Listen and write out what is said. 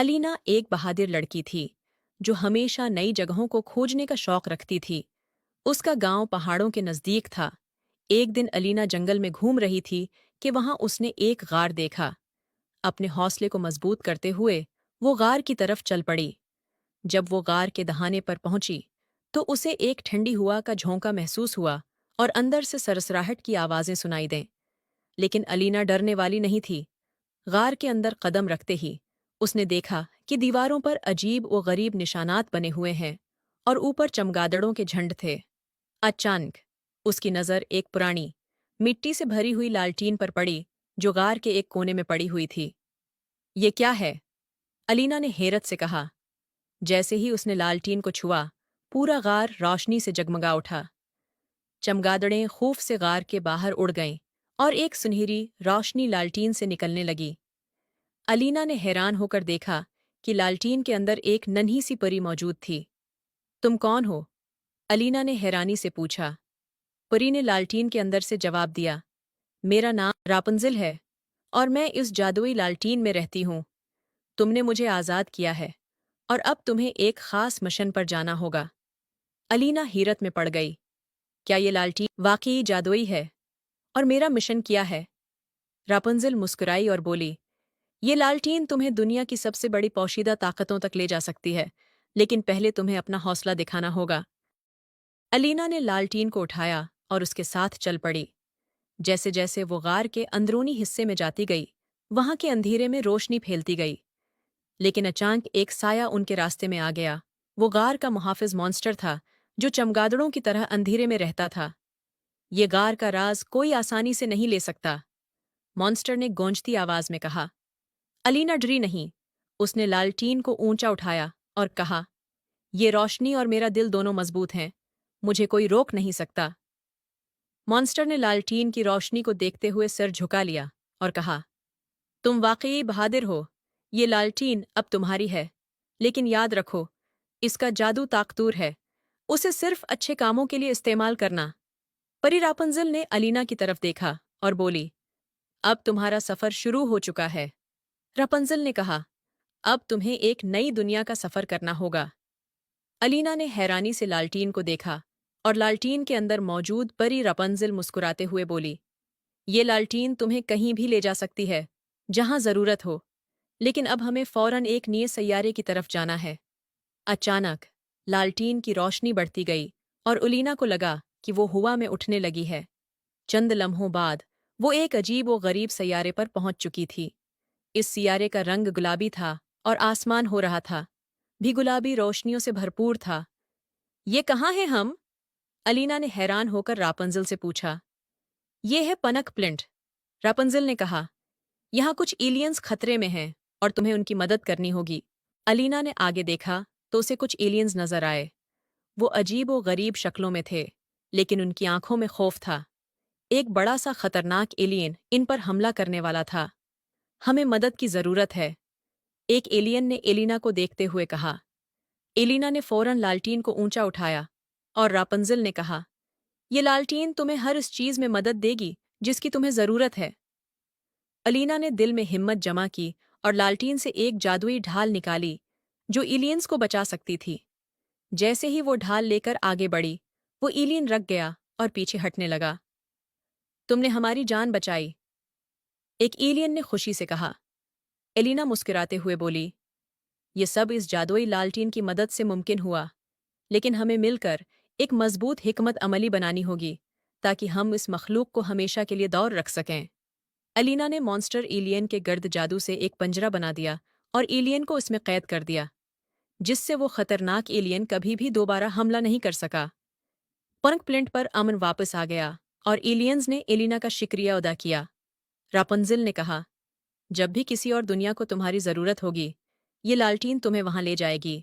अलीना एक बहादुर लड़की थी जो हमेशा नई जगहों को खोजने का शौक रखती थी। उसका गांव पहाड़ों के नजदीक था। एक दिन अलीना जंगल में घूम रही थी कि वहां उसने एक गार देखा। अपने हौसले को मजबूत करते हुए वो गार की तरफ चल पड़ी। जब वो गार के दहाने पर पहुंची तो उसे एक ठंडी हवा का झोंका महसूस हुआ और अंदर से सरसराहट की आवाजें सुनाई दें। लेकिन अलीना डरने वाली नहीं थी। गार के अंदर कदम रखते ही उसने देखा कि दीवारों पर अजीब व गरीब निशानात बने हुए हैं और ऊपर चमगादड़ों के झंड थे। अचानक उसकी नज़र एक पुरानी मिट्टी से भरी हुई लालटीन पर पड़ी जो गार के एक कोने में पड़ी हुई थी। ये क्या है? अलीना ने हैरत से कहा। जैसे ही उसने लालटीन को छुआ, पूरा गार रोशनी से जगमगा उठा। चमगादड़ें खौफ से गार के बाहर उड़ गईं और एक सुनहरी रोशनी लालटीन से निकलने लगी। अलीना ने हैरान होकर देखा कि लालटीन के अंदर एक नन्ही सी परी मौजूद थी। तुम कौन हो? अलीना ने हैरानी से पूछा। परी ने लालटीन के अंदर से जवाब दिया, मेरा नाम रापुंज़ल है और मैं इस जादुई लालटीन में रहती हूँ। तुमने मुझे आज़ाद किया है और अब तुम्हें एक खास मिशन पर जाना होगा। अलीना हैरत में पड़ गई। क्या ये लालटीन वाकई जादुई है? और मेरा मिशन क्या है? रापुंज़ल मुस्कुराई और बोली, ये लालटीन तुम्हें दुनिया की सबसे बड़ी पोशीदा ताकतों तक ले जा सकती है, लेकिन पहले तुम्हें अपना हौसला दिखाना होगा। अलीना ने लालटीन को उठाया और उसके साथ चल पड़ी। जैसे जैसे वो गार के अंदरूनी हिस्से में जाती गई, वहां के अंधेरे में रोशनी फैलती गई। लेकिन अचानक एक साया उनके रास्ते में आ गया। वो गार का मुहाफिज मॉन्स्टर था जो चमगादड़ों की तरह अंधेरे में रहता था। ये गार का राज कोई आसानी से नहीं ले सकता, मॉन्स्टर ने गूंजती आवाज में कहा। अलीना डरी नहीं। उसने लालटीन को ऊंचा उठाया और कहा, ये रोशनी और मेरा दिल दोनों मजबूत हैं। मुझे कोई रोक नहीं सकता। मॉन्स्टर ने लालटीन की रोशनी को देखते हुए सिर झुका लिया और कहा, तुम वाकई बहादुर हो। ये लालटीन अब तुम्हारी है, लेकिन याद रखो, इसका जादू ताकतूर है। उसे सिर्फ अच्छे कामों के लिए इस्तेमाल करना। परी रापुंज़ल ने अलीना की तरफ देखा और बोली, अब तुम्हारा सफर शुरू हो चुका है। रापुंज़ल ने कहा, अब तुम्हें एक नई दुनिया का सफर करना होगा। अलीना ने हैरानी से लालटीन को देखा और लालटीन के अंदर मौजूद परी रापुंज़ल मुस्कुराते हुए बोली, ये लालटीन तुम्हें कहीं भी ले जा सकती है, जहां जरूरत हो, लेकिन अब हमें फौरन एक नए सैयारे की तरफ जाना है। अचानक लालटीन की रोशनी बढ़ती गई और अलीना को लगा कि वो हवा में उठने लगी है। चंद लम्हों बाद वो एक अजीब व गरीब सैयारे पर पहुंच चुकी थी। इस सियारे का रंग गुलाबी था और आसमान हो रहा था भी गुलाबी रोशनियों से भरपूर था। ये कहाँ हैं हम? अलीना ने हैरान होकर रापुंज़ल से पूछा। ये है पनक प्लिंट, रापुंज़ल ने कहा। यहाँ कुछ एलियंस खतरे में हैं और तुम्हें उनकी मदद करनी होगी। अलीना ने आगे देखा तो उसे कुछ एलियंस नजर आए। वो अजीब व गरीब शक्लों में थे, लेकिन उनकी आंखों में खौफ था। एक बड़ा सा खतरनाक एलियन इन पर हमला करने वाला था। हमें मदद की जरूरत है, एक एलियन ने एलिना को देखते हुए कहा। एलिना ने फौरन लालटीन को ऊंचा उठाया और रापुंज़ल ने कहा, ये लालटीन तुम्हें हर उस चीज में मदद देगी जिसकी तुम्हें जरूरत है। अलीना ने दिल में हिम्मत जमा की और लालटीन से एक जादुई ढाल निकाली जो एलियंस को बचा सकती थी। जैसे ही वो ढाल लेकर आगे बढ़ी, वो एलियन रख गया और पीछे हटने लगा। तुमने हमारी जान बचाई, एक एलियन ने खुशी से कहा। एलिना मुस्कुराते हुए बोली, ये सब इस जादुई लालटीन की मदद से मुमकिन हुआ, लेकिन हमें मिलकर एक मजबूत हिकमत अमली बनानी होगी ताकि हम इस मखलूक को हमेशा के लिए दौर रख सकें। अलीना ने मॉन्स्टर एलियन के गर्द जादू से एक पंजरा बना दिया और एलियन को इसमें कैद कर दिया, जिससे वो खतरनाक एलियन कभी भी दोबारा हमला नहीं कर सका। पंक प्लिंट पर अमन वापस आ गया और एलियंस ने एलिना का शुक्रिया अदा किया। रापुंज़ल ने कहा, जब भी किसी और दुनिया को तुम्हारी जरूरत होगी, ये लालटीन तुम्हें वहां ले जाएगी।